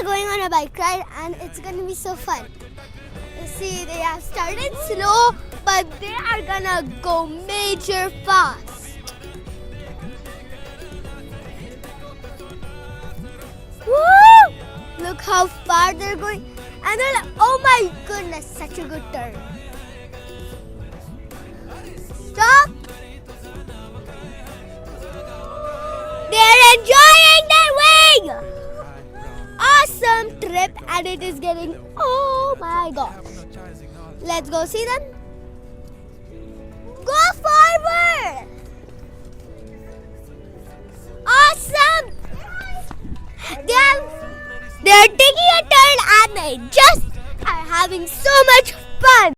going on a bike ride and it's gonna be so fun. You see, they have started slow, but they are gonna go major fast. Woo! Look how far they're going. And they're like, oh my goodness, such a good turn. Stop! They're enjoying their wing! Awesome trip, and it is getting, oh my gosh. Let's go see them. Go forward! Awesome! They're taking a turn and they just are having so much fun.